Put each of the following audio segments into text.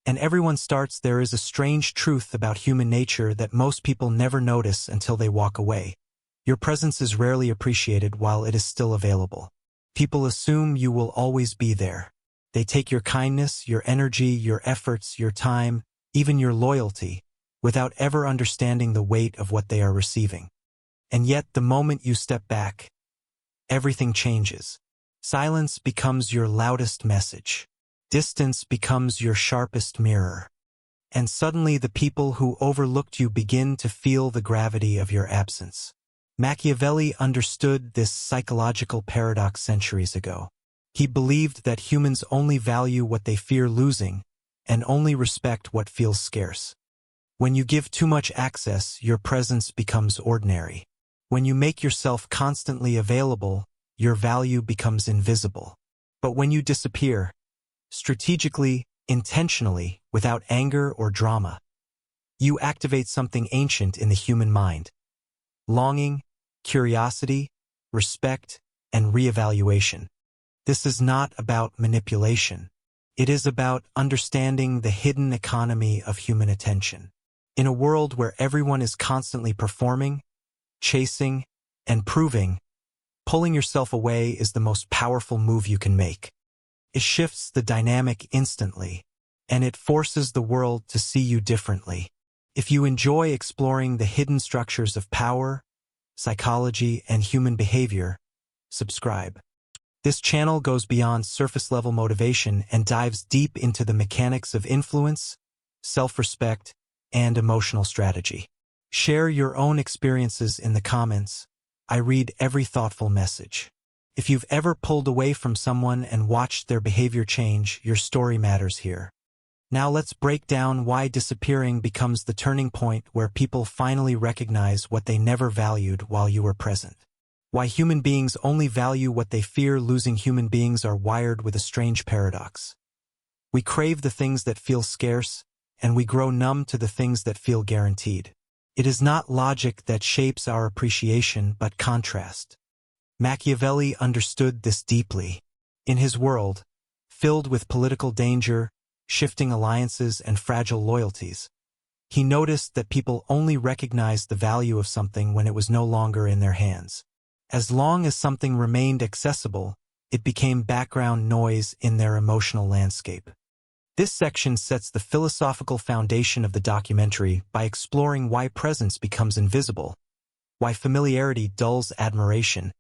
And everyone starts. There is a strange truth about human nature that most people never notice until they walk away. Your presence is rarely appreciated while it is still available. People assume you will always be there. They take your kindness, your energy, your efforts, your time, even your loyalty, without ever understanding the weight of what they are receiving. And yet, the moment you step back, everything changes. Silence becomes your loudest message. Distance becomes your sharpest mirror. And suddenly the people who overlooked you begin to feel the gravity of your absence. Machiavelli understood this psychological paradox centuries ago. He believed that humans only value what they fear losing and only respect what feels scarce. When you give too much access, your presence becomes ordinary. When you make yourself constantly available, your value becomes invisible. But when you disappear, strategically, intentionally, without anger or drama, you activate something ancient in the human mind. Longing, curiosity, respect, and reevaluation. This is not about manipulation. It is about understanding the hidden economy of human attention. In a world where everyone is constantly performing, chasing, and proving, pulling yourself away is the most powerful move you can make. It shifts the dynamic instantly, and it forces the world to see you differently. If you enjoy exploring the hidden structures of power, psychology, and human behavior, subscribe. This channel goes beyond surface-level motivation and dives deep into the mechanics of influence, self-respect, and emotional strategy. Share your own experiences in the comments. I read every thoughtful message. If you've ever pulled away from someone and watched their behavior change, your story matters here. Now let's break down why disappearing becomes the turning point where people finally recognize what they never valued while you were present. Why human beings only value what they fear losing. Human beings are wired with a strange paradox. We crave the things that feel scarce, and we grow numb to the things that feel guaranteed. It is not logic that shapes our appreciation, but contrast. Machiavelli understood this deeply. In his world, filled with political danger, shifting alliances, and fragile loyalties, he noticed that people only recognized the value of something when it was no longer in their hands. As long as something remained accessible, it became background noise in their emotional landscape. This section sets the philosophical foundation of the documentary by exploring why presence becomes invisible, why familiarity dulls admiration,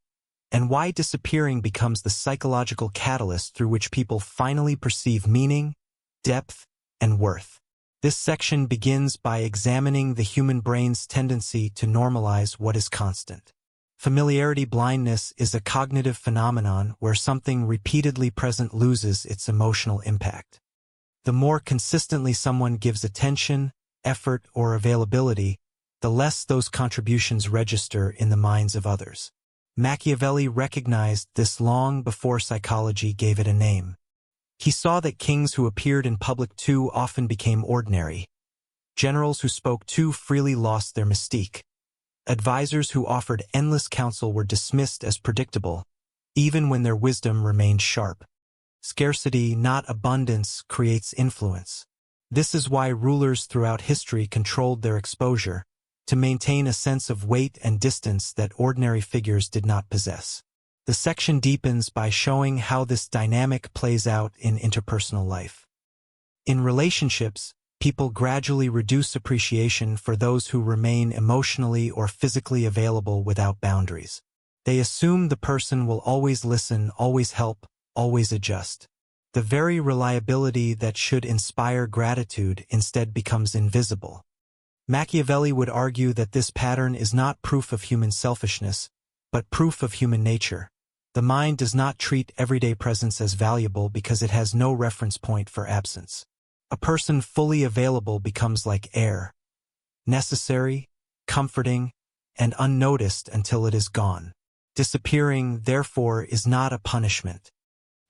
and why disappearing becomes the psychological catalyst through which people finally perceive meaning, depth, and worth. This section begins by examining the human brain's tendency to normalize what is constant. Familiarity blindness is a cognitive phenomenon where something repeatedly present loses its emotional impact. The more consistently someone gives attention, effort, or availability, the less those contributions register in the minds of others. Machiavelli recognized this long before psychology gave it a name. He saw that kings who appeared in public too often became ordinary. Generals who spoke too freely lost their mystique. Advisors who offered endless counsel were dismissed as predictable, even when their wisdom remained sharp. Scarcity, not abundance, creates influence. This is why rulers throughout history controlled their exposure, to maintain a sense of weight and distance that ordinary figures did not possess. The section deepens by showing how this dynamic plays out in interpersonal life. In relationships, people gradually reduce appreciation for those who remain emotionally or physically available without boundaries. They assume the person will always listen, always help, always adjust. The very reliability that should inspire gratitude instead becomes invisible. Machiavelli would argue that this pattern is not proof of human selfishness, but proof of human nature. The mind does not treat everyday presence as valuable because it has no reference point for absence. A person fully available becomes like air, necessary, comforting, and unnoticed until it is gone. Disappearing, therefore, is not a punishment.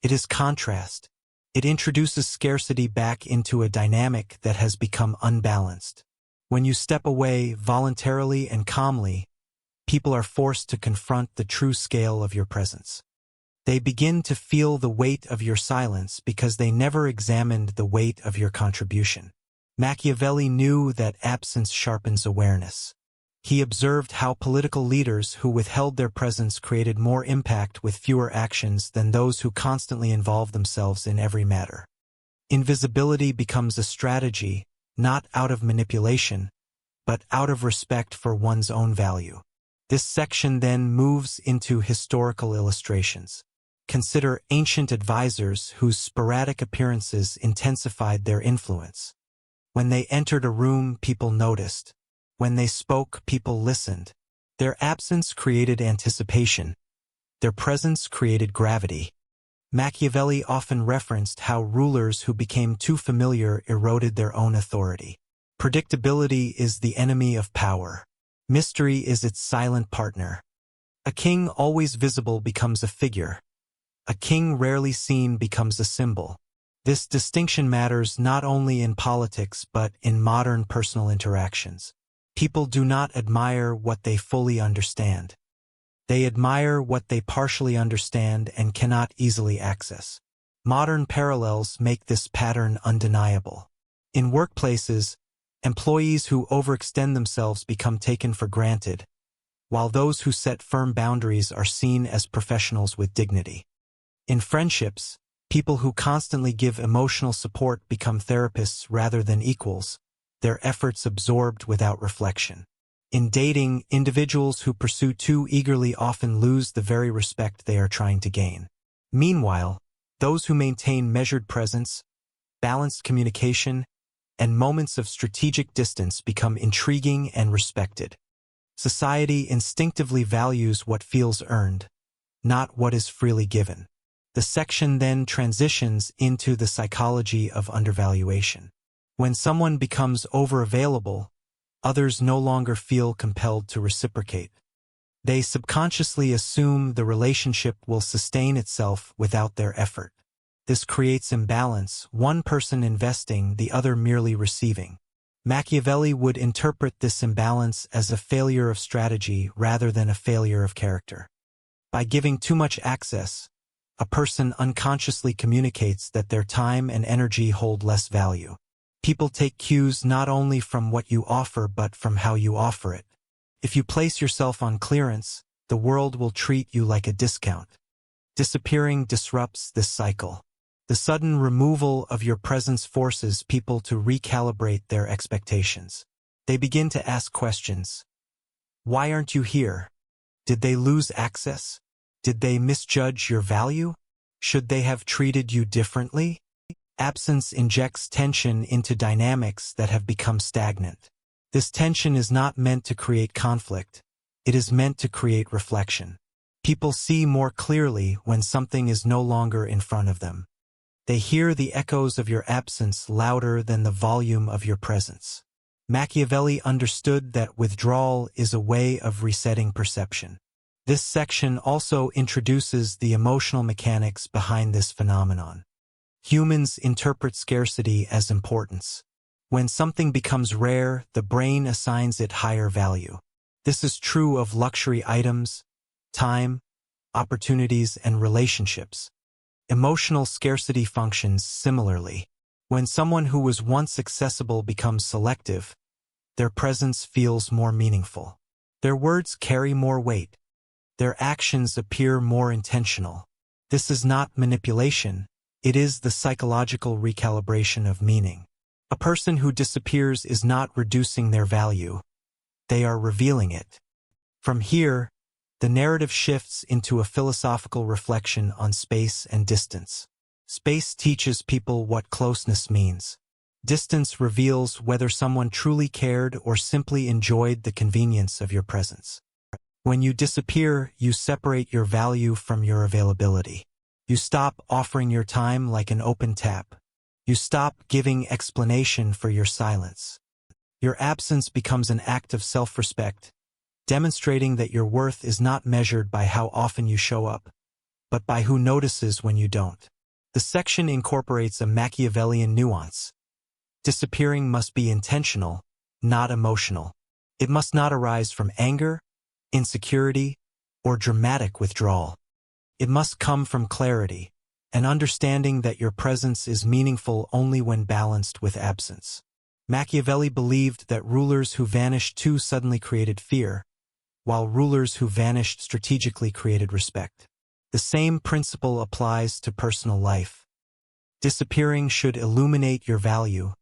It is contrast. It introduces scarcity back into a dynamic that has become unbalanced. When you step away voluntarily and calmly, people are forced to confront the true scale of your presence. They begin to feel the weight of your silence because they never examined the weight of your contribution. Machiavelli knew that absence sharpens awareness. He observed how political leaders who withheld their presence created more impact with fewer actions than those who constantly involved themselves in every matter. Invisibility becomes a strategy, not out of manipulation, but out of respect for one's own value. This section then moves into historical illustrations. Consider ancient advisors whose sporadic appearances intensified their influence. When they entered a room, people noticed. When they spoke, people listened. Their absence created anticipation. Their presence created gravity. Machiavelli often referenced how rulers who became too familiar eroded their own authority. Predictability is the enemy of power. Mystery is its silent partner. A king always visible becomes a figure. A king rarely seen becomes a symbol. This distinction matters not only in politics but in modern personal interactions. People do not admire what they fully understand. They admire what they partially understand and cannot easily access. Modern parallels make this pattern undeniable. In workplaces, employees who overextend themselves become taken for granted, while those who set firm boundaries are seen as professionals with dignity. In friendships, people who constantly give emotional support become therapists rather than equals, their efforts absorbed without reflection. In dating, individuals who pursue too eagerly often lose the very respect they are trying to gain. Meanwhile, those who maintain measured presence, balanced communication, and moments of strategic distance become intriguing and respected. Society instinctively values what feels earned, not what is freely given. The section then transitions into the psychology of undervaluation. When someone becomes overavailable, others no longer feel compelled to reciprocate. They subconsciously assume the relationship will sustain itself without their effort. This creates imbalance, one person investing, the other merely receiving. Machiavelli would interpret this imbalance as a failure of strategy rather than a failure of character. By giving too much access, a person unconsciously communicates that their time and energy hold less value. People take cues not only from what you offer but from how you offer it. If you place yourself on clearance, the world will treat you like a discount. Disappearing disrupts this cycle. The sudden removal of your presence forces people to recalibrate their expectations. They begin to ask questions. Why aren't you here? Did they lose access? Did they misjudge your value? Should they have treated you differently? Absence injects tension into dynamics that have become stagnant. This tension is not meant to create conflict. It is meant to create reflection. People see more clearly when something is no longer in front of them. They hear the echoes of your absence louder than the volume of your presence. Machiavelli understood that withdrawal is a way of resetting perception. This section also introduces the emotional mechanics behind this phenomenon. Humans interpret scarcity as importance. When something becomes rare, the brain assigns it higher value. This is true of luxury items, time, opportunities, and relationships. Emotional scarcity functions similarly. When someone who was once accessible becomes selective, their presence feels more meaningful. Their words carry more weight. Their actions appear more intentional. This is not manipulation. It is the psychological recalibration of meaning. A person who disappears is not reducing their value. They are revealing it. From here, the narrative shifts into a philosophical reflection on space and distance. Space teaches people what closeness means. Distance reveals whether someone truly cared or simply enjoyed the convenience of your presence. When you disappear, you separate your value from your availability. You stop offering your time like an open tap. You stop giving explanation for your silence. Your absence becomes an act of self-respect, demonstrating that your worth is not measured by how often you show up, but by who notices when you don't. The section incorporates a Machiavellian nuance. Disappearing must be intentional, not emotional. It must not arise from anger, insecurity, or dramatic withdrawal. It must come from clarity, an understanding that your presence is meaningful only when balanced with absence. Machiavelli believed that rulers who vanished too suddenly created fear, while rulers who vanished strategically created respect. The same principle applies to personal life. Disappearing should illuminate your value,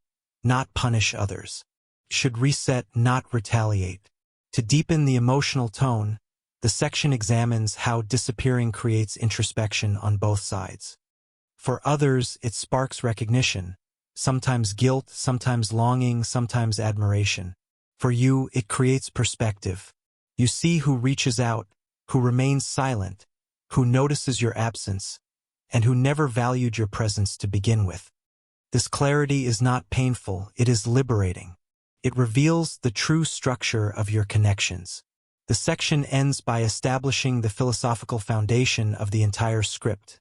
not punish others. Should reset, not retaliate. To deepen the emotional tone, the section examines how disappearing creates introspection on both sides. For others, it sparks recognition, sometimes guilt, sometimes longing, sometimes admiration. For you, it creates perspective. You see who reaches out, who remains silent, who notices your absence, and who never valued your presence to begin with. This clarity is not painful, it is liberating. It reveals the true structure of your connections. The section ends by establishing the philosophical foundation of the entire script.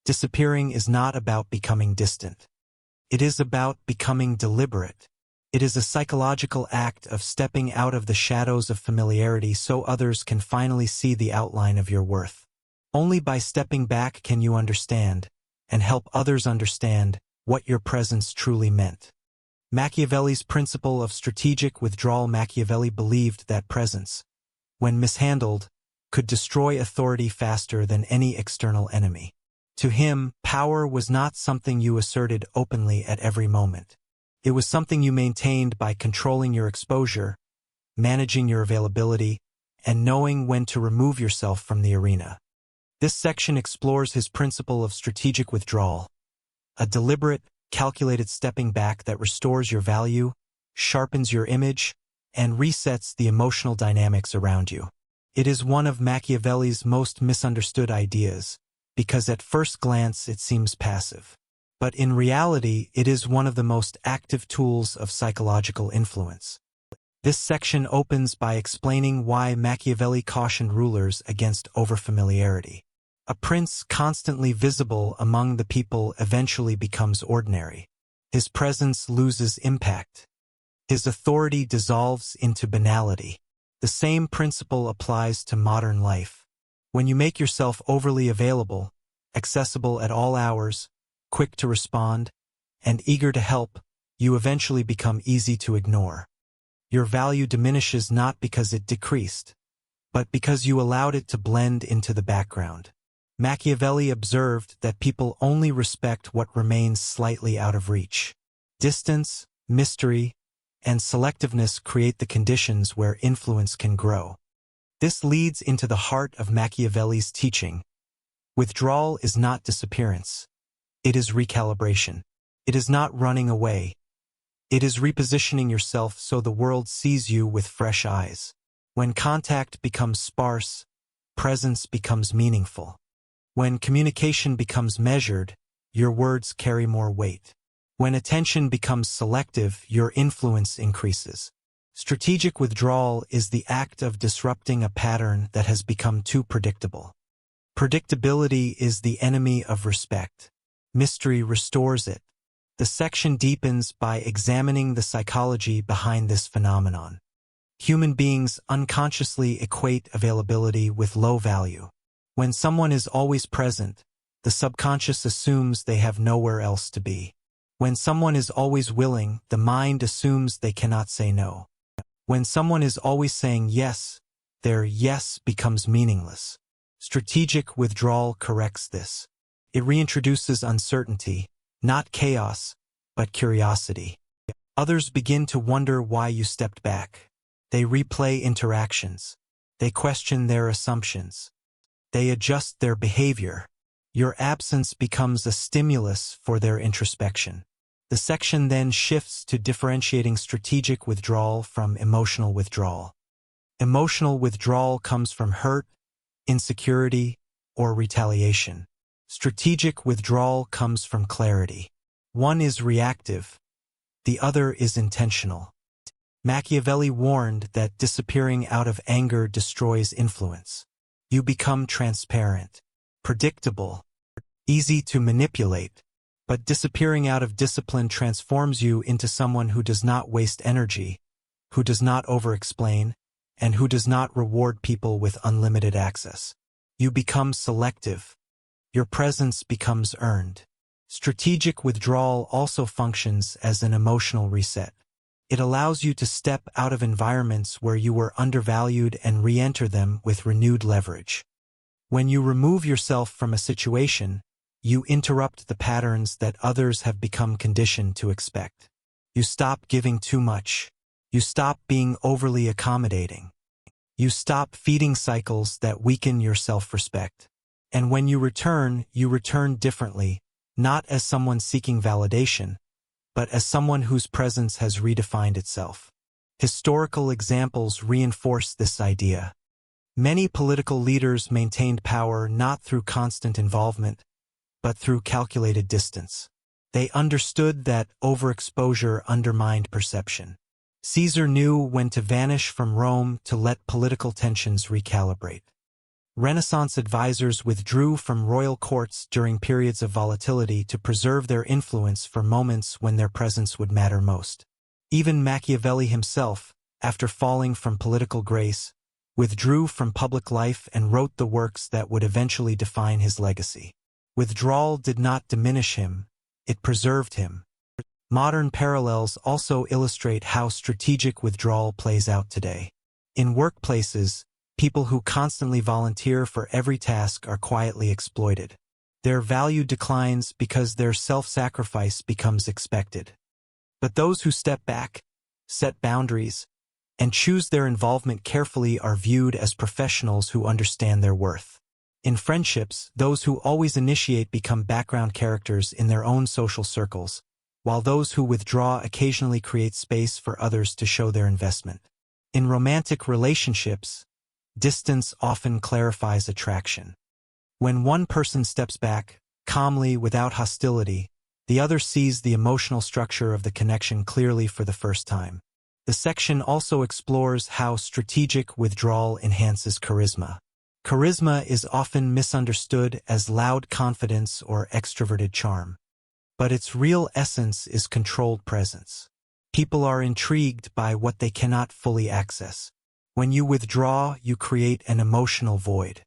Disappearing is not about becoming distant. It is about becoming deliberate. It is a psychological act of stepping out of the shadows of familiarity so others can finally see the outline of your worth. Only by stepping back can you understand, and help others understand, what your presence truly meant. Machiavelli's principle of strategic withdrawal. Machiavelli believed that presence, when mishandled, could destroy authority faster than any external enemy. To him, power was not something you asserted openly at every moment. It was something you maintained by controlling your exposure, managing your availability, and knowing when to remove yourself from the arena. This section explores his principle of strategic withdrawal, a deliberate, calculated stepping back that restores your value, sharpens your image, and resets the emotional dynamics around you. It is one of Machiavelli's most misunderstood ideas, because at first glance it seems passive. But in reality, it is one of the most active tools of psychological influence. This section opens by explaining why Machiavelli cautioned rulers against overfamiliarity. A prince constantly visible among the people eventually becomes ordinary. His presence loses impact. His authority dissolves into banality. The same principle applies to modern life. When you make yourself overly available, accessible at all hours, quick to respond, and eager to help, you eventually become easy to ignore. Your value diminishes not because it decreased, but because you allowed it to blend into the background. Machiavelli observed that people only respect what remains slightly out of reach. Distance, mystery, and selectiveness create the conditions where influence can grow. This leads into the heart of Machiavelli's teaching. Withdrawal is not disappearance. It is recalibration. It is not running away. It is repositioning yourself so the world sees you with fresh eyes. When contact becomes sparse, presence becomes meaningful. When communication becomes measured, your words carry more weight. When attention becomes selective, your influence increases. Strategic withdrawal is the act of disrupting a pattern that has become too predictable. Predictability is the enemy of respect. Mystery restores it. The section deepens by examining the psychology behind this phenomenon. Human beings unconsciously equate availability with low value. When someone is always present, the subconscious assumes they have nowhere else to be. When someone is always willing, the mind assumes they cannot say no. When someone is always saying yes, their yes becomes meaningless. Strategic withdrawal corrects this. It reintroduces uncertainty, not chaos, but curiosity. Others begin to wonder why you stepped back. They replay interactions. They question their assumptions. They adjust their behavior. Your absence becomes a stimulus for their introspection. The section then shifts to differentiating strategic withdrawal from emotional withdrawal. Emotional withdrawal comes from hurt, insecurity, or retaliation. Strategic withdrawal comes from clarity. One is reactive, the other is intentional. Machiavelli warned that disappearing out of anger destroys influence. You become transparent, predictable, easy to manipulate, but disappearing out of discipline transforms you into someone who does not waste energy, who does not over-explain, and who does not reward people with unlimited access. You become selective. Your presence becomes earned. Strategic withdrawal also functions as an emotional reset. It allows you to step out of environments where you were undervalued and re-enter them with renewed leverage. When you remove yourself from a situation, you interrupt the patterns that others have become conditioned to expect. You stop giving too much. You stop being overly accommodating. You stop feeding cycles that weaken your self-respect. And when you return differently, not as someone seeking validation, but as someone whose presence has redefined itself. Historical examples reinforce this idea. Many political leaders maintained power not through constant involvement, but through calculated distance. They understood that overexposure undermined perception. Caesar knew when to vanish from Rome to let political tensions recalibrate. Renaissance advisors withdrew from royal courts during periods of volatility to preserve their influence for moments when their presence would matter most. Even Machiavelli himself, after falling from political grace, withdrew from public life and wrote the works that would eventually define his legacy. Withdrawal did not diminish him, it preserved him. Modern parallels also illustrate how strategic withdrawal plays out today. In workplaces, people who constantly volunteer for every task are quietly exploited. Their value declines because their self-sacrifice becomes expected. But those who step back, set boundaries, and choose their involvement carefully are viewed as professionals who understand their worth. In friendships, those who always initiate become background characters in their own social circles, while those who withdraw occasionally create space for others to show their investment. In romantic relationships, distance often clarifies attraction. When one person steps back, calmly without hostility, the other sees the emotional structure of the connection clearly for the first time. The section also explores how strategic withdrawal enhances charisma. Charisma is often misunderstood as loud confidence or extroverted charm. But its real essence is controlled presence. People are intrigued by what they cannot fully access. When you withdraw, you create an emotional void.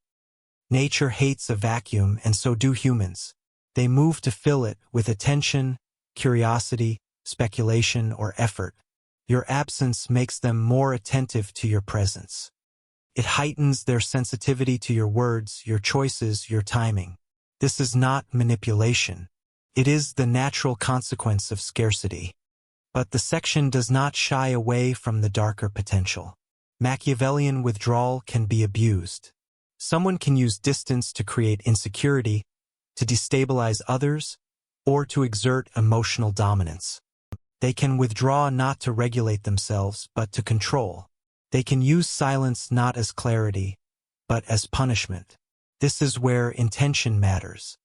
Nature hates a vacuum, and so do humans. They move to fill it with attention, curiosity, speculation, or effort. Your absence makes them more attentive to your presence. It heightens their sensitivity to your words, your choices, your timing. This is not manipulation. It is the natural consequence of scarcity. But the section does not shy away from the darker potential. Machiavellian withdrawal can be abused. Someone can use distance to create insecurity, to destabilize others, or to exert emotional dominance. They can withdraw not to regulate themselves, but to control. They can use silence not as clarity, but as punishment. This is where intention matters.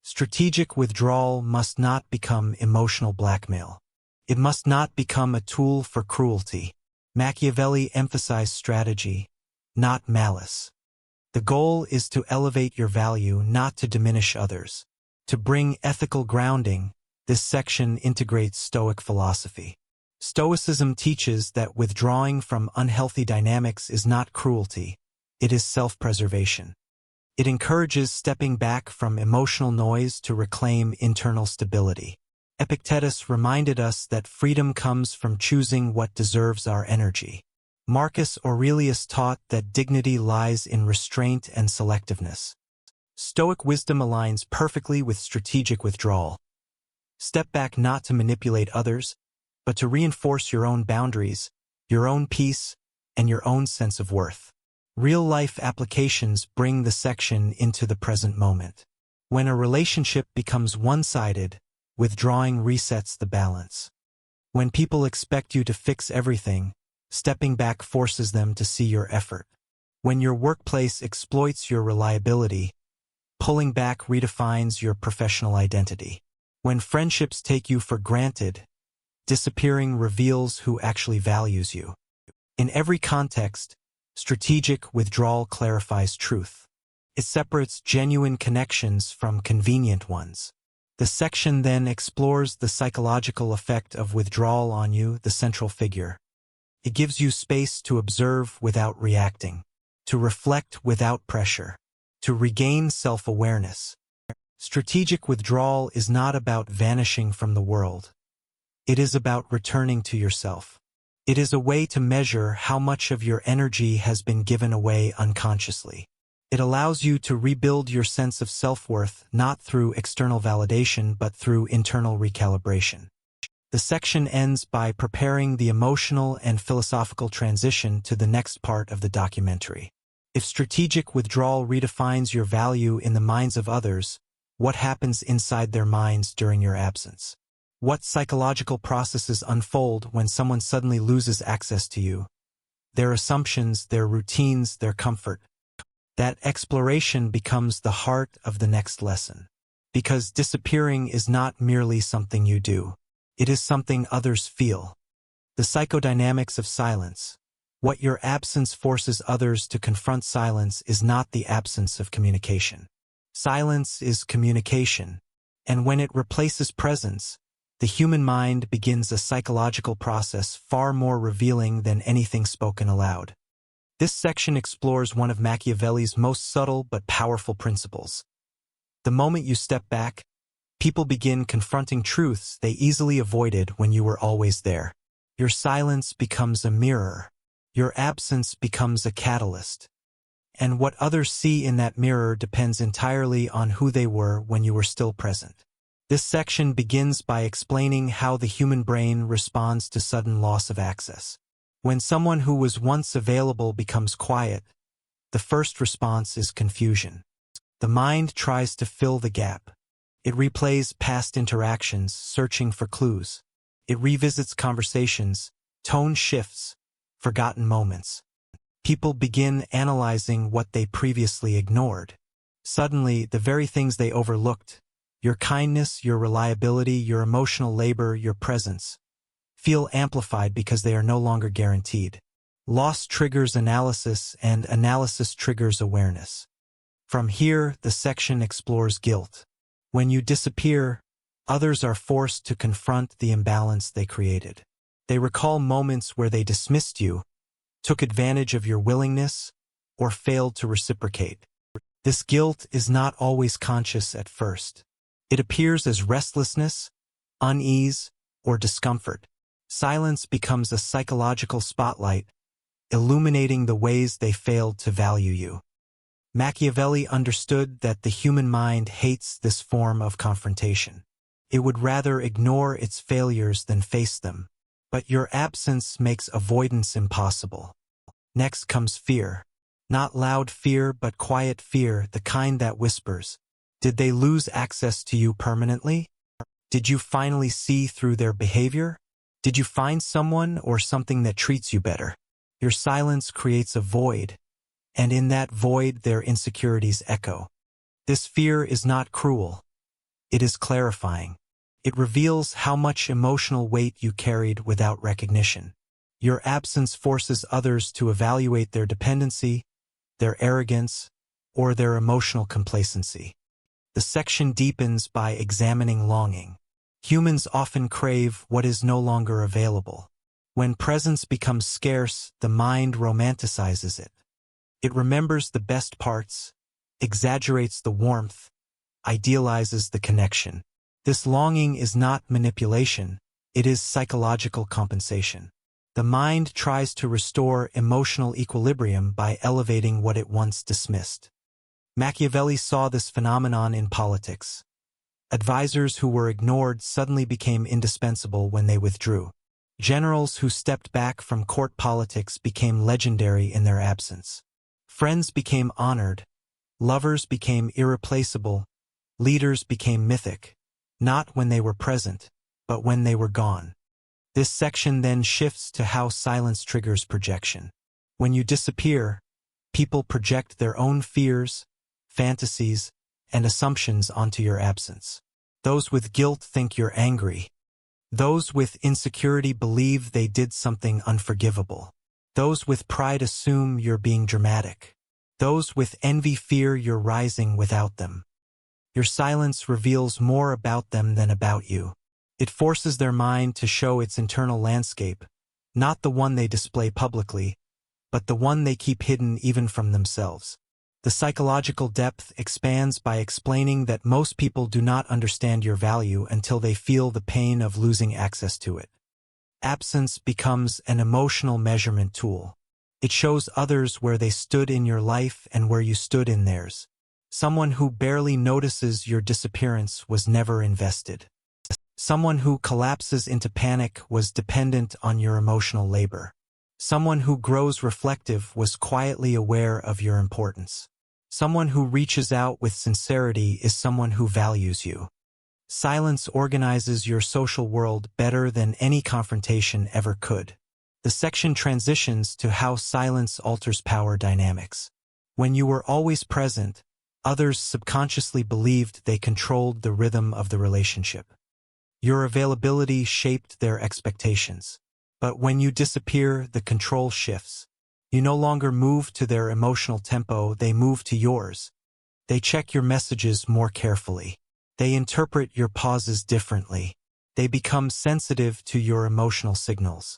Strategic withdrawal must not become emotional blackmail. It must not become a tool for cruelty. Machiavelli emphasized strategy, not malice. The goal is to elevate your value, not to diminish others. To bring ethical grounding, this section integrates Stoic philosophy. Stoicism teaches that withdrawing from unhealthy dynamics is not cruelty, it is self-preservation. It encourages stepping back from emotional noise to reclaim internal stability. Epictetus reminded us that freedom comes from choosing what deserves our energy. Marcus Aurelius taught that dignity lies in restraint and selectiveness. Stoic wisdom aligns perfectly with strategic withdrawal. Step back not to manipulate others, but to reinforce your own boundaries, your own peace, and your own sense of worth. Real-life applications bring the section into the present moment. When a relationship becomes one-sided, withdrawing resets the balance. When people expect you to fix everything, stepping back forces them to see your effort. When your workplace exploits your reliability, pulling back redefines your professional identity. When friendships take you for granted, disappearing reveals who actually values you. In every context, strategic withdrawal clarifies truth. It separates genuine connections from convenient ones. The section then explores the psychological effect of withdrawal on you, the central figure. It gives you space to observe without reacting, to reflect without pressure, to regain self-awareness. Strategic withdrawal is not about vanishing from the world. It is about returning to yourself. It is a way to measure how much of your energy has been given away unconsciously. It allows you to rebuild your sense of self-worth not through external validation but through internal recalibration. The section ends by preparing the emotional and philosophical transition to the next part of the documentary. If strategic withdrawal redefines your value in the minds of others, what happens inside their minds during your absence? What psychological processes unfold when someone suddenly loses access to you? Their assumptions, their routines, their comfort. That exploration becomes the heart of the next lesson. Because disappearing is not merely something you do. It is something others feel. The psychodynamics of silence. What your absence forces others to confront silence is not the absence of communication. Silence is communication. And when it replaces presence, the human mind begins a psychological process far more revealing than anything spoken aloud. This section explores one of Machiavelli's most subtle but powerful principles. The moment you step back, people begin confronting truths they easily avoided when you were always there. Your silence becomes a mirror. Your absence becomes a catalyst. And what others see in that mirror depends entirely on who they were when you were still present. This section begins by explaining how the human brain responds to sudden loss of access. When someone who was once available becomes quiet, the first response is confusion. The mind tries to fill the gap. It replays past interactions, searching for clues. It revisits conversations, tone shifts, forgotten moments. People begin analyzing what they previously ignored. Suddenly, the very things they overlooked, your kindness, your reliability, your emotional labor, your presence, feel amplified because they are no longer guaranteed. Loss triggers analysis, and analysis triggers awareness. From here, the section explores guilt. When you disappear, others are forced to confront the imbalance they created. They recall moments where they dismissed you, took advantage of your willingness, or failed to reciprocate. This guilt is not always conscious at first. It appears as restlessness, unease, or discomfort. Silence becomes a psychological spotlight, illuminating the ways they failed to value you. Machiavelli understood that the human mind hates this form of confrontation. It would rather ignore its failures than face them. But your absence makes avoidance impossible. Next comes fear. Not loud fear, but quiet fear, the kind that whispers. Did they lose access to you permanently? Did you finally see through their behavior? Did you find someone or something that treats you better? Your silence creates a void, and in that void their insecurities echo. This fear is not cruel. It is clarifying. It reveals how much emotional weight you carried without recognition. Your absence forces others to evaluate their dependency, their arrogance, or their emotional complacency. The section deepens by examining longing. Humans often crave what is no longer available. When presence becomes scarce, the mind romanticizes it. It remembers the best parts, exaggerates the warmth, idealizes the connection. This longing is not manipulation, it is psychological compensation. The mind tries to restore emotional equilibrium by elevating what it once dismissed. Machiavelli saw this phenomenon in politics. Advisors who were ignored suddenly became indispensable when they withdrew. Generals who stepped back from court politics became legendary in their absence. Friends became honored, lovers became irreplaceable, leaders became mythic, not when they were present, but when they were gone. This section then shifts to how silence triggers projection. When you disappear, people project their own fears, fantasies, and assumptions onto your absence. Those with guilt think you're angry. Those with insecurity believe they did something unforgivable. Those with pride assume you're being dramatic. Those with envy fear you're rising without them. Your silence reveals more about them than about you. It forces their mind to show its internal landscape, not the one they display publicly, but the one they keep hidden even from themselves. The psychological depth expands by explaining that most people do not understand your value until they feel the pain of losing access to it. Absence becomes an emotional measurement tool. It shows others where they stood in your life and where you stood in theirs. Someone who barely notices your disappearance was never invested. Someone who collapses into panic was dependent on your emotional labor. Someone who grows reflective was quietly aware of your importance. Someone who reaches out with sincerity is someone who values you. Silence organizes your social world better than any confrontation ever could. The section transitions to how silence alters power dynamics. When you were always present, others subconsciously believed they controlled the rhythm of the relationship. Your availability shaped their expectations. But when you disappear, the control shifts. You no longer move to their emotional tempo, they move to yours. They check your messages more carefully. They interpret your pauses differently. They become sensitive to your emotional signals.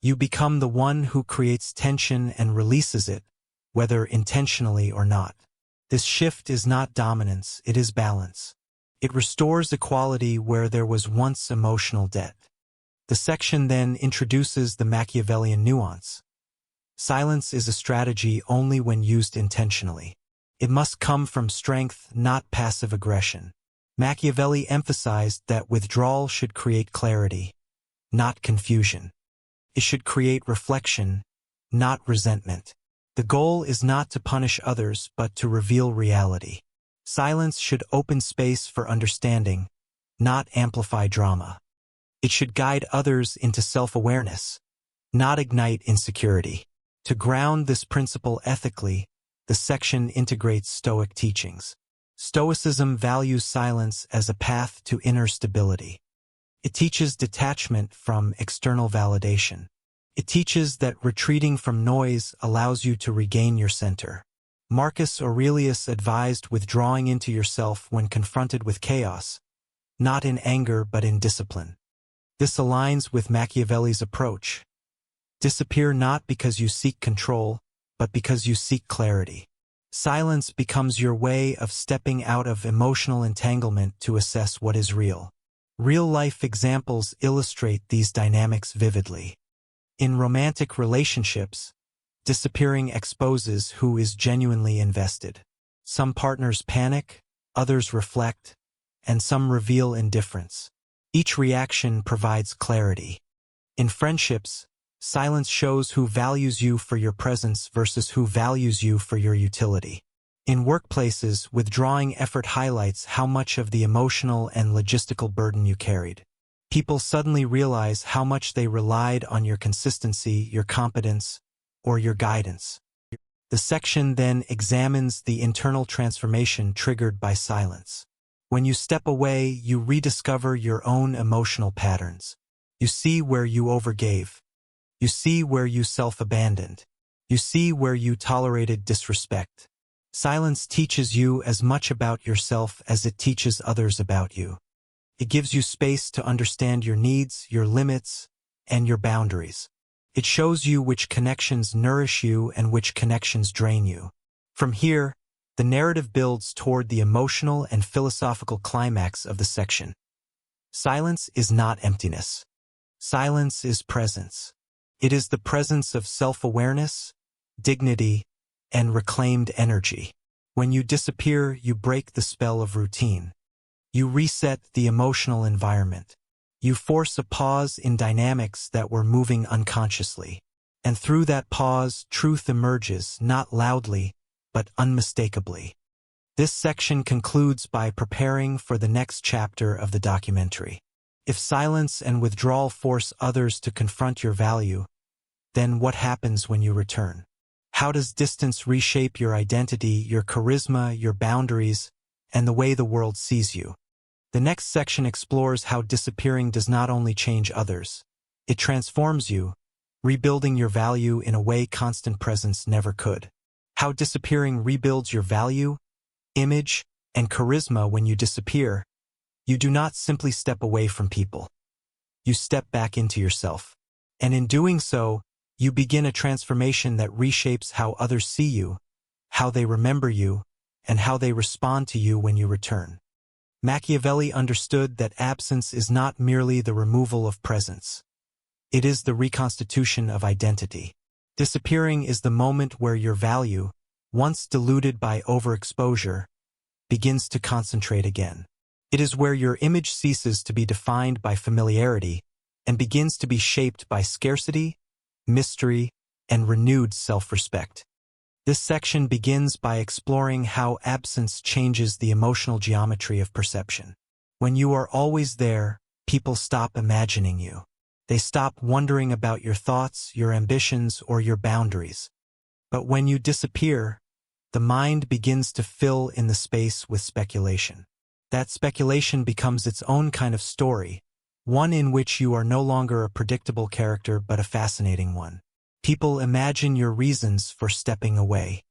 You become the one who creates tension and releases it, whether intentionally or not. This shift is not dominance, it is balance. It restores equality where there was once emotional debt. The section then introduces the Machiavellian nuance. Silence is a strategy only when used intentionally. It must come from strength, not passive aggression. Machiavelli emphasized that withdrawal should create clarity, not confusion. It should create reflection, not resentment. The goal is not to punish others, but to reveal reality. Silence should open space for understanding, not amplify drama. It should guide others into self-awareness, not ignite insecurity. To ground this principle ethically, the section integrates Stoic teachings. Stoicism values silence as a path to inner stability. It teaches detachment from external validation. It teaches that retreating from noise allows you to regain your center. Marcus Aurelius advised withdrawing into yourself when confronted with chaos, not in anger but in discipline. This aligns with Machiavelli's approach. Disappear not because you seek control, but because you seek clarity. Silence becomes your way of stepping out of emotional entanglement to assess what is real. Real-life examples illustrate these dynamics vividly. In romantic relationships, disappearing exposes who is genuinely invested. Some partners panic, others reflect, and some reveal indifference. Each reaction provides clarity. In friendships, silence shows who values you for your presence versus who values you for your utility. In workplaces, withdrawing effort highlights how much of the emotional and logistical burden you carried. People suddenly realize how much they relied on your consistency, your competence, or your guidance. The section then examines the internal transformation triggered by silence. When you step away, you rediscover your own emotional patterns. You see where you overgave. You see where you self-abandoned. You see where you tolerated disrespect. Silence teaches you as much about yourself as it teaches others about you. It gives you space to understand your needs, your limits, and your boundaries. It shows you which connections nourish you and which connections drain you. From here, the narrative builds toward the emotional and philosophical climax of the section. Silence is not emptiness. Silence is presence. It is the presence of self-awareness, dignity, and reclaimed energy. When you disappear, you break the spell of routine. You reset the emotional environment. You force a pause in dynamics that were moving unconsciously. And through that pause, truth emerges, not loudly, but unmistakably. This section concludes by preparing for the next chapter of the documentary. If silence and withdrawal force others to confront your value, then what happens when you return? How does distance reshape your identity, your charisma, your boundaries, and the way the world sees you? The next section explores how disappearing does not only change others, it transforms you, rebuilding your value in a way constant presence never could. How disappearing rebuilds your value, image, and charisma. When you disappear, you do not simply step away from people. You step back into yourself. And in doing so, you begin a transformation that reshapes how others see you, how they remember you, and how they respond to you when you return. Machiavelli understood that absence is not merely the removal of presence. It is the reconstitution of identity. Disappearing is the moment where your value, once diluted by overexposure, begins to concentrate again. It is where your image ceases to be defined by familiarity and begins to be shaped by scarcity, mystery, and renewed self-respect. This section begins by exploring how absence changes the emotional geometry of perception. When you are always there, people stop imagining you. They stop wondering about your thoughts, your ambitions, or your boundaries. But when you disappear, the mind begins to fill in the space with speculation. That speculation becomes its own kind of story, one in which you are no longer a predictable character but a fascinating one. People imagine your reasons for stepping away.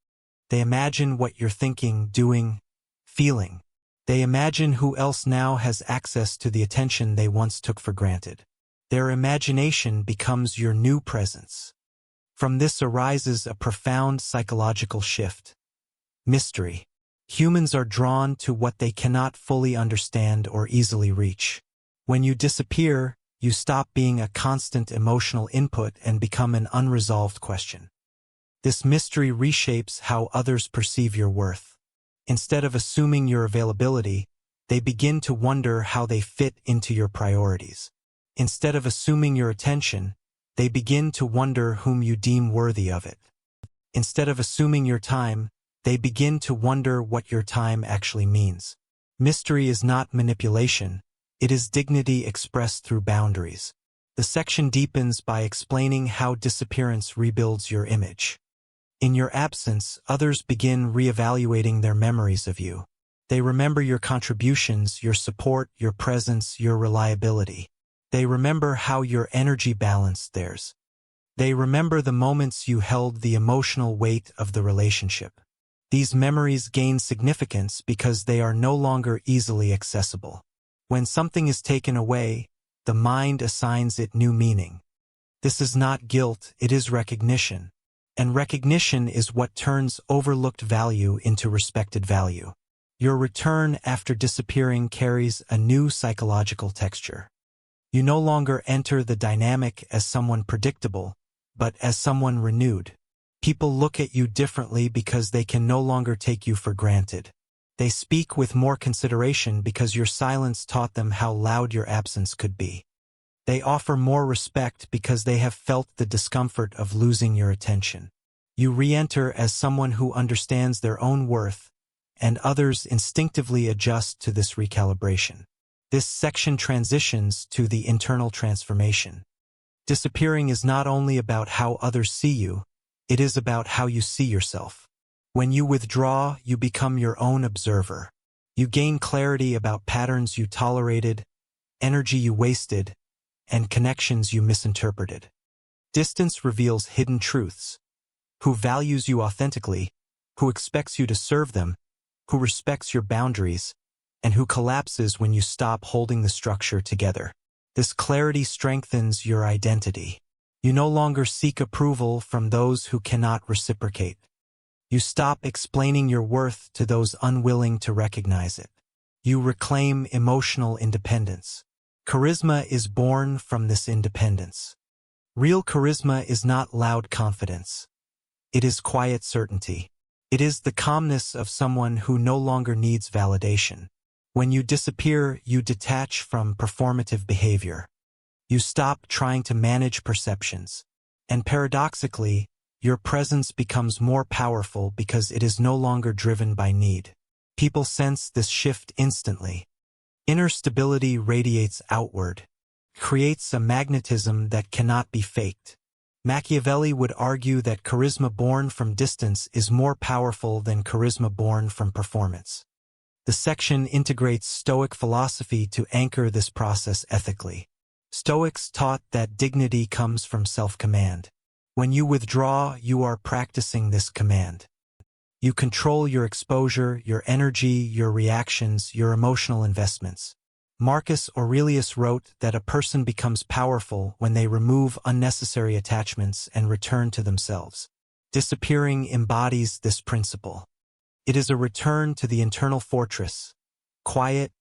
They imagine what you're thinking, doing, feeling. They imagine who else now has access to the attention they once took for granted. Their imagination becomes your new presence. From this arises a profound psychological shift. Mystery. Humans are drawn to what they cannot fully understand or easily reach. When you disappear, you stop being a constant emotional input and become an unresolved question. This mystery reshapes how others perceive your worth. Instead of assuming your availability, they begin to wonder how they fit into your priorities. Instead of assuming your attention, they begin to wonder whom you deem worthy of it. Instead of assuming your time, they begin to wonder what your time actually means. Mystery is not manipulation. It is dignity expressed through boundaries. The section deepens by explaining how disappearance rebuilds your image. In your absence, others begin reevaluating their memories of you. They remember your contributions, your support, your presence, your reliability. They remember how your energy balanced theirs. They remember the moments you held the emotional weight of the relationship. These memories gain significance because they are no longer easily accessible. When something is taken away, the mind assigns it new meaning. This is not guilt, it is recognition. And recognition is what turns overlooked value into respected value. Your return after disappearing carries a new psychological texture. You no longer enter the dynamic as someone predictable, but as someone renewed. People look at you differently because they can no longer take you for granted. They speak with more consideration because your silence taught them how loud your absence could be. They offer more respect because they have felt the discomfort of losing your attention. You re-enter as someone who understands their own worth, and others instinctively adjust to this recalibration. This section transitions to the internal transformation. Disappearing is not only about how others see you, it is about how you see yourself. When you withdraw, you become your own observer. You gain clarity about patterns you tolerated, energy you wasted, and connections you misinterpreted. Distance reveals hidden truths. Who values you authentically, who expects you to serve them, who respects your boundaries, and who collapses when you stop holding the structure together. This clarity strengthens your identity. You no longer seek approval from those who cannot reciprocate. You stop explaining your worth to those unwilling to recognize it. You reclaim emotional independence. Charisma is born from this independence. Real charisma is not loud confidence. It is quiet certainty. It is the calmness of someone who no longer needs validation. When you disappear, you detach from performative behavior. You stop trying to manage perceptions. And paradoxically, your presence becomes more powerful because it is no longer driven by need. People sense this shift instantly. Inner stability radiates outward, creates a magnetism that cannot be faked. Machiavelli would argue that charisma born from distance is more powerful than charisma born from performance. The section integrates Stoic philosophy to anchor this process ethically. Stoics taught that dignity comes from self-command. When you withdraw, you are practicing this command. You control your exposure, your energy, your reactions, your emotional investments. Marcus Aurelius wrote that a person becomes powerful when they remove unnecessary attachments and return to themselves. Disappearing embodies this principle. It is a return to the internal fortress, quiet,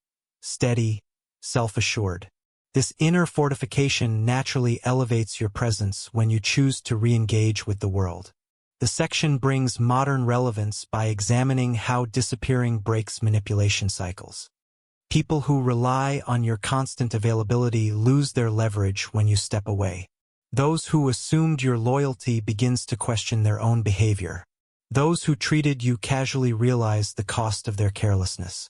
steady, self-assured. This inner fortification naturally elevates your presence when you choose to re-engage with the world. The section brings modern relevance by examining how disappearing breaks manipulation cycles. People who rely on your constant availability lose their leverage when you step away. Those who assumed your loyalty begins to question their own behavior. Those who treated you casually realize the cost of their carelessness.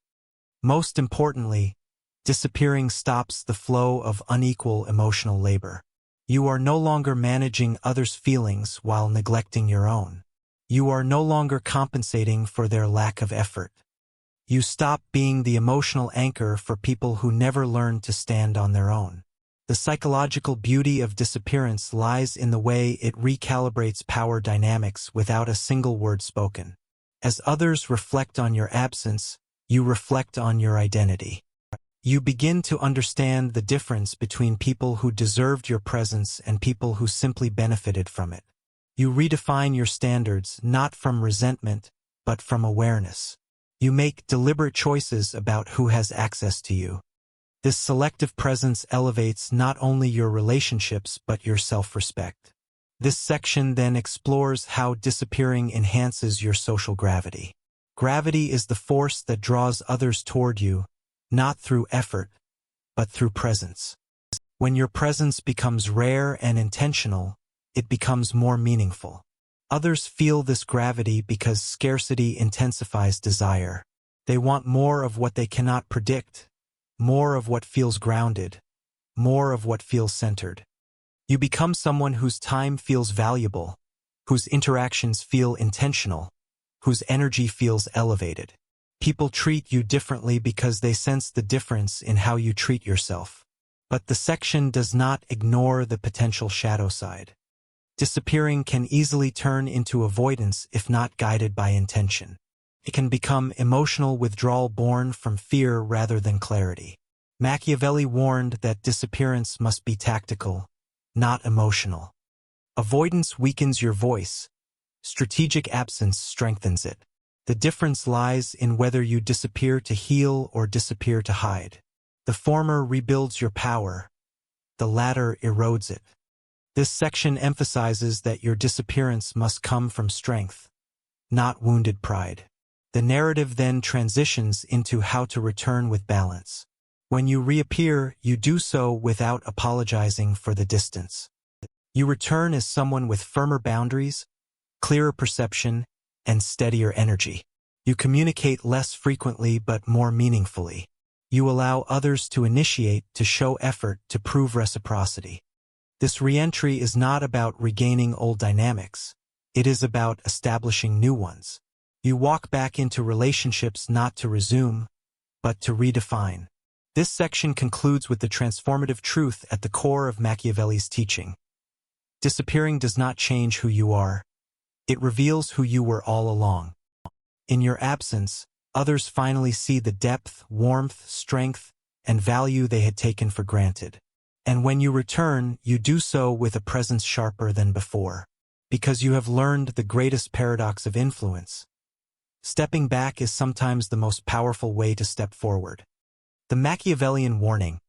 Most importantly, disappearing stops the flow of unequal emotional labor. You are no longer managing others' feelings while neglecting your own. You are no longer compensating for their lack of effort. You stop being the emotional anchor for people who never learned to stand on their own. The psychological beauty of disappearance lies in the way it recalibrates power dynamics without a single word spoken. As others reflect on your absence, you reflect on your identity. You begin to understand the difference between people who deserved your presence and people who simply benefited from it. You redefine your standards not from resentment, but from awareness. You make deliberate choices about who has access to you. This selective presence elevates not only your relationships but your self-respect. This section then explores how disappearing enhances your social gravity. Gravity is the force that draws others toward you, not through effort, but through presence. When your presence becomes rare and intentional, it becomes more meaningful. Others feel this gravity because scarcity intensifies desire. They want more of what they cannot predict, more of what feels grounded, more of what feels centered. You become someone whose time feels valuable, whose interactions feel intentional, whose energy feels elevated. People treat you differently because they sense the difference in how you treat yourself. But the section does not ignore the potential shadow side. Disappearing can easily turn into avoidance if not guided by intention. It can become emotional withdrawal born from fear rather than clarity. Machiavelli warned that disappearance must be tactical, not emotional. Avoidance weakens your voice. Strategic absence strengthens it. The difference lies in whether you disappear to heal or disappear to hide. The former rebuilds your power. The latter erodes it. This section emphasizes that your disappearance must come from strength, not wounded pride. The narrative then transitions into how to return with balance. When you reappear, you do so without apologizing for the distance. You return as someone with firmer boundaries, clearer perception, and steadier energy. You communicate less frequently but more meaningfully. You allow others to initiate, to show effort, to prove reciprocity. This re-entry is not about regaining old dynamics. It is about establishing new ones. You walk back into relationships not to resume, but to redefine. This section concludes with the transformative truth at the core of Machiavelli's teaching. Disappearing does not change who you are. It reveals who you were all along. In your absence, others finally see the depth, warmth, strength, and value they had taken for granted. And when you return, you do so with a presence sharper than before, because you have learned the greatest paradox of influence. Stepping back is sometimes the most powerful way to step forward. The Machiavellian warning,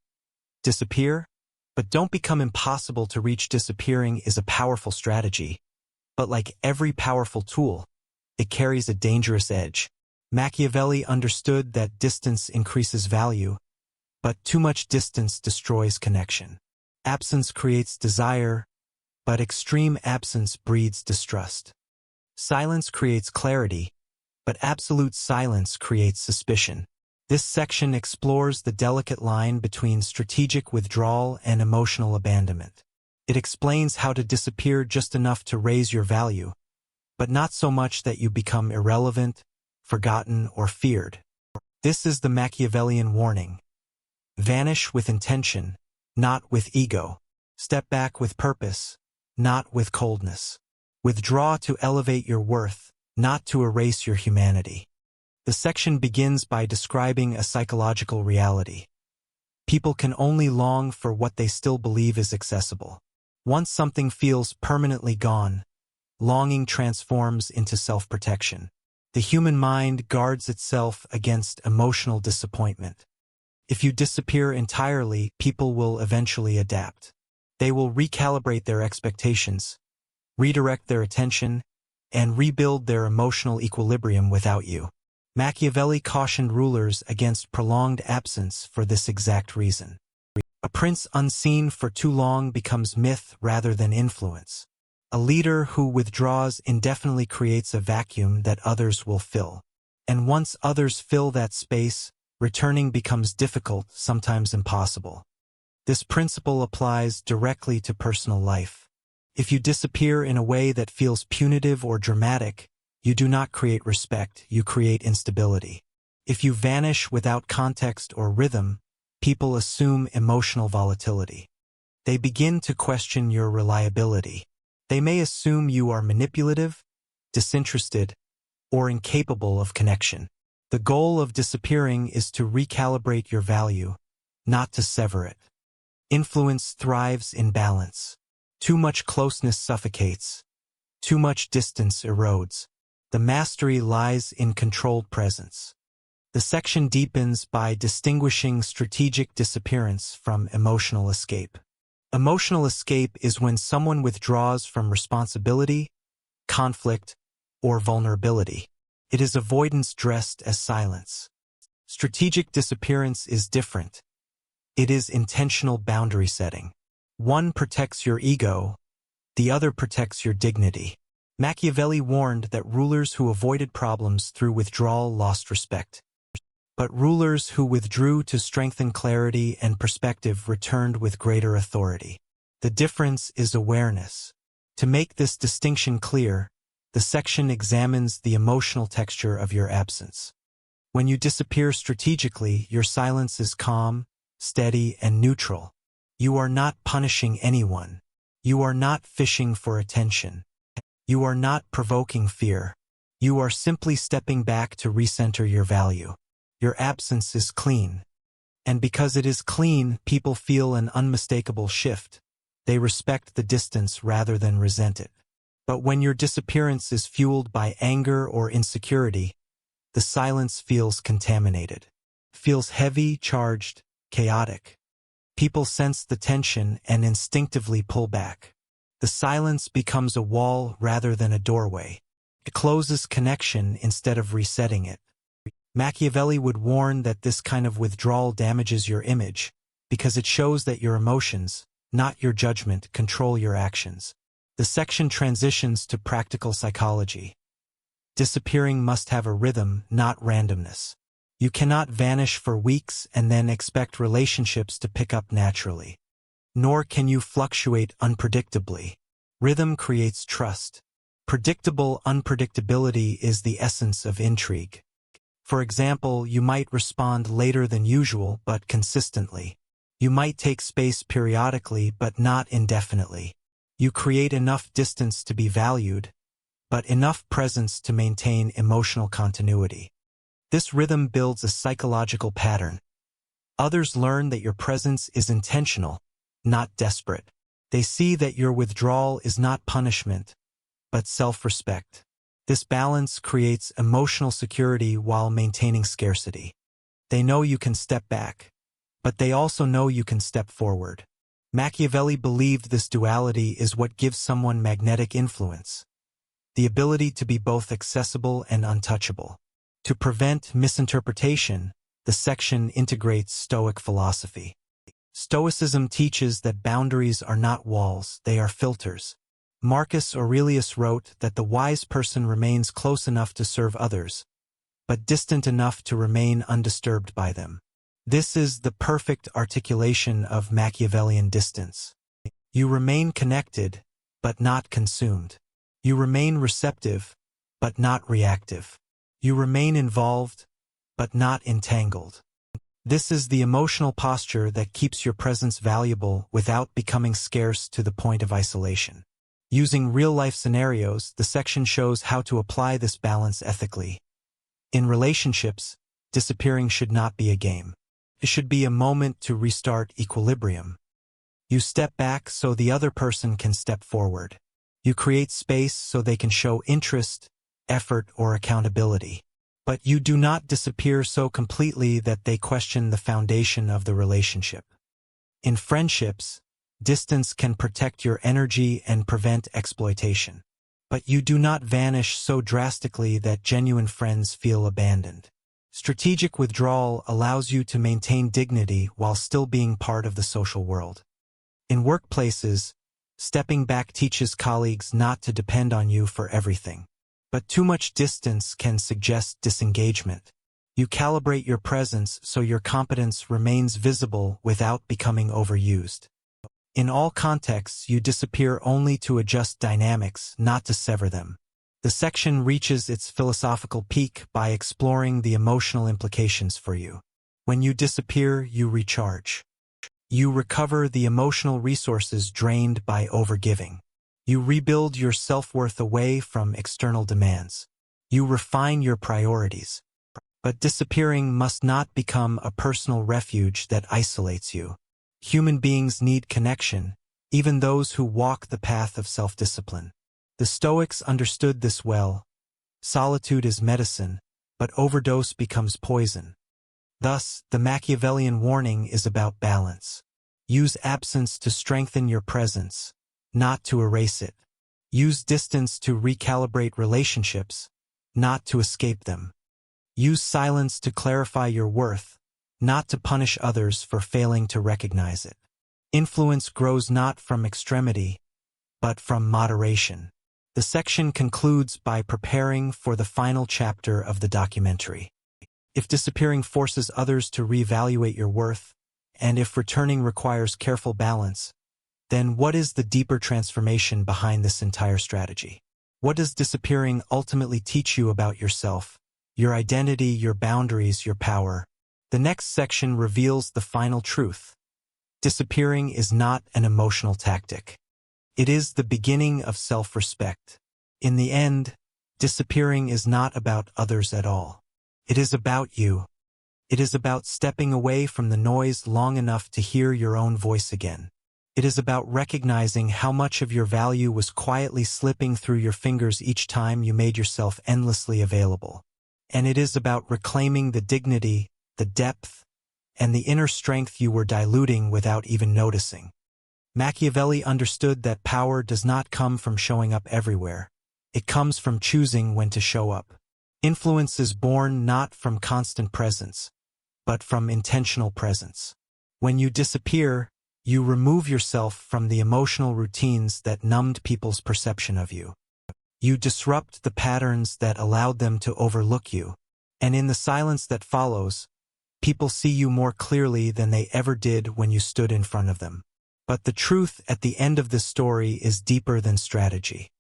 disappear, but don't become impossible to reach. Disappearing is a powerful strategy, but like every powerful tool, it carries a dangerous edge. Machiavelli understood that distance increases value, but too much distance destroys connection. Absence creates desire, but extreme absence breeds distrust. Silence creates clarity, but absolute silence creates suspicion. This section explores the delicate line between strategic withdrawal and emotional abandonment. It explains how to disappear just enough to raise your value, but not so much that you become irrelevant, forgotten, or feared. This is the Machiavellian warning. Vanish with intention, not with ego. Step back with purpose, not with coldness. Withdraw to elevate your worth, not to erase your humanity. The section begins by describing a psychological reality. People can only long for what they still believe is accessible. Once something feels permanently gone, longing transforms into self-protection. The human mind guards itself against emotional disappointment. If you disappear entirely, people will eventually adapt. They will recalibrate their expectations, redirect their attention, and rebuild their emotional equilibrium without you. Machiavelli cautioned rulers against prolonged absence for this exact reason. A prince unseen for too long becomes myth rather than influence. A leader who withdraws indefinitely creates a vacuum that others will fill. And once others fill that space, returning becomes difficult, sometimes impossible. This principle applies directly to personal life. If you disappear in a way that feels punitive or dramatic, you do not create respect, you create instability. If you vanish without context or rhythm, people assume emotional volatility. They begin to question your reliability. They may assume you are manipulative, disinterested, or incapable of connection. The goal of disappearing is to recalibrate your value, not to sever it. Influence thrives in balance. Too much closeness suffocates. Too much distance erodes. The mastery lies in controlled presence. The section deepens by distinguishing strategic disappearance from emotional escape. Emotional escape is when someone withdraws from responsibility, conflict, or vulnerability. It is avoidance dressed as silence. Strategic disappearance is different. It is intentional boundary setting. One protects your ego, the other protects your dignity. Machiavelli warned that rulers who avoided problems through withdrawal lost respect. But rulers who withdrew to strengthen clarity and perspective returned with greater authority. The difference is awareness. To make this distinction clear, the section examines the emotional texture of your absence. When you disappear strategically, your silence is calm, steady, and neutral. You are not punishing anyone. You are not fishing for attention. You are not provoking fear. You are simply stepping back to recenter your value. Your absence is clean. And because it is clean, people feel an unmistakable shift. They respect the distance rather than resent it. But when your disappearance is fueled by anger or insecurity, the silence feels contaminated. Feels heavy, charged, chaotic. People sense the tension and instinctively pull back. The silence becomes a wall rather than a doorway. It closes connection instead of resetting it. Machiavelli would warn that this kind of withdrawal damages your image, because it shows that your emotions, not your judgment, control your actions. The section transitions to practical psychology. Disappearing must have a rhythm, not randomness. You cannot vanish for weeks and then expect relationships to pick up naturally. Nor can you fluctuate unpredictably. Rhythm creates trust. Predictable unpredictability is the essence of intrigue. For example, you might respond later than usual but consistently. You might take space periodically but not indefinitely. You create enough distance to be valued, but enough presence to maintain emotional continuity. This rhythm builds a psychological pattern. Others learn that your presence is intentional, not desperate. They see that your withdrawal is not punishment, but self-respect. This balance creates emotional security while maintaining scarcity. They know you can step back, but they also know you can step forward. Machiavelli believed this duality is what gives someone magnetic influence, the ability to be both accessible and untouchable. To prevent misinterpretation, the section integrates Stoic philosophy. Stoicism teaches that boundaries are not walls, they are filters. Marcus Aurelius wrote that the wise person remains close enough to serve others, but distant enough to remain undisturbed by them. This is the perfect articulation of Machiavellian distance. You remain connected, but not consumed. You remain receptive, but not reactive. You remain involved, but not entangled. This is the emotional posture that keeps your presence valuable without becoming scarce to the point of isolation. Using real-life scenarios, the section shows how to apply this balance ethically. In relationships, disappearing should not be a game. It should be a moment to restart equilibrium. You step back so the other person can step forward. You create space so they can show interest, effort, or accountability. But you do not disappear so completely that they question the foundation of the relationship. In friendships, distance can protect your energy and prevent exploitation. But you do not vanish so drastically that genuine friends feel abandoned. Strategic withdrawal allows you to maintain dignity while still being part of the social world. In workplaces, stepping back teaches colleagues not to depend on you for everything. But too much distance can suggest disengagement. You calibrate your presence so your competence remains visible without becoming overused. In all contexts, you disappear only to adjust dynamics, not to sever them. The section reaches its philosophical peak by exploring the emotional implications for you. When you disappear, you recharge. You recover the emotional resources drained by overgiving. You rebuild your self-worth away from external demands. You refine your priorities. But disappearing must not become a personal refuge that isolates you. Human beings need connection, even those who walk the path of self-discipline. The Stoics understood this well. Solitude is medicine, but overdose becomes poison. Thus, the Machiavellian warning is about balance. Use absence to strengthen your presence, not to erase it. Use distance to recalibrate relationships, not to escape them. Use silence to clarify your worth, not to punish others for failing to recognize it. Influence grows not from extremity, but from moderation. The section concludes by preparing for the final chapter of the documentary. If disappearing forces others to reevaluate your worth, and if returning requires careful balance, then what is the deeper transformation behind this entire strategy? What does disappearing ultimately teach you about yourself, your identity, your boundaries, your power? The next section reveals the final truth. Disappearing is not an emotional tactic. It is the beginning of self-respect. In the end, disappearing is not about others at all. It is about you. It is about stepping away from the noise long enough to hear your own voice again. It is about recognizing how much of your value was quietly slipping through your fingers each time you made yourself endlessly available. And it is about reclaiming the dignity, the depth, and the inner strength you were diluting without even noticing. Machiavelli understood that power does not come from showing up everywhere. It comes from choosing when to show up. Influence is born not from constant presence, but from intentional presence. When you disappear, you remove yourself from the emotional routines that numbed people's perception of you. You disrupt the patterns that allowed them to overlook you. And in the silence that follows, people see you more clearly than they ever did when you stood in front of them. But the truth at the end of this story is deeper than strategy.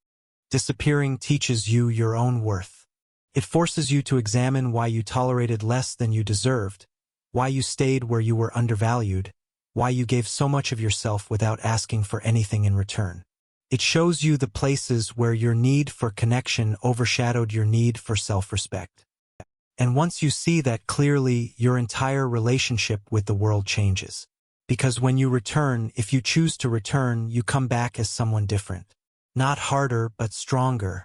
Disappearing teaches you your own worth. It forces you to examine why you tolerated less than you deserved, why you stayed where you were undervalued, why you gave so much of yourself without asking for anything in return. It shows you the places where your need for connection overshadowed your need for self-respect. And once you see that clearly, your entire relationship with the world changes. Because when you return, if you choose to return, you come back as someone different. Not harder, but stronger.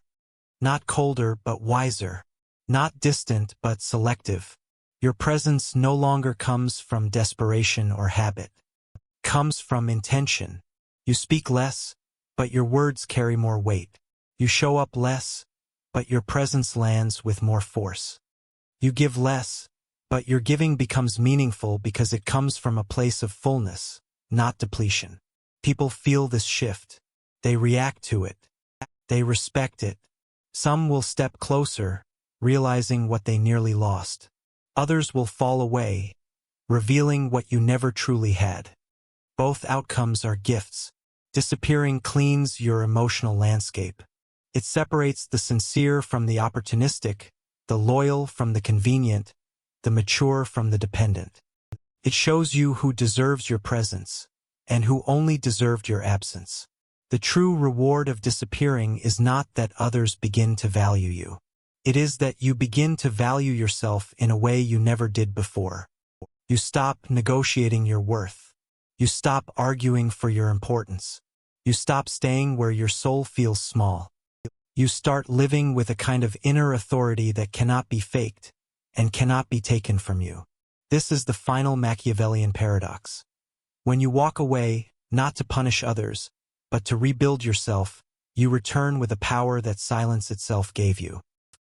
Not colder, but wiser. Not distant, but selective. Your presence no longer comes from desperation or habit. It comes from intention. You speak less, but your words carry more weight. You show up less, but your presence lands with more force. You give less, but your giving becomes meaningful because it comes from a place of fullness, not depletion. People feel this shift. They react to it. They respect it. Some will step closer, realizing what they nearly lost. Others will fall away, revealing what you never truly had. Both outcomes are gifts. Disappearing cleans your emotional landscape. It separates the sincere from the opportunistic, the loyal from the convenient, the mature from the dependent. It shows you who deserves your presence, and who only deserved your absence. The true reward of disappearing is not that others begin to value you. It is that you begin to value yourself in a way you never did before. You stop negotiating your worth. You stop arguing for your importance. You stop staying where your soul feels small. You start living with a kind of inner authority that cannot be faked and cannot be taken from you. This is the final Machiavellian paradox. When you walk away, not to punish others, but to rebuild yourself, you return with a power that silence itself gave you.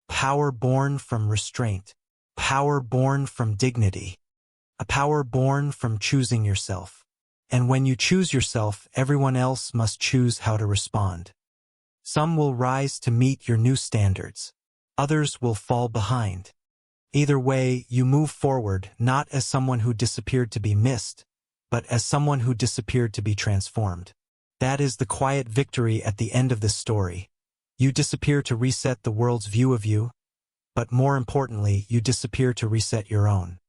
Power born from restraint. Power born from dignity. A power born from choosing yourself. And when you choose yourself, everyone else must choose how to respond. Some will rise to meet your new standards. Others will fall behind. Either way, you move forward not as someone who disappeared to be missed, but as someone who disappeared to be transformed. That is the quiet victory at the end of this story. You disappear to reset the world's view of you, but more importantly, you disappear to reset your own.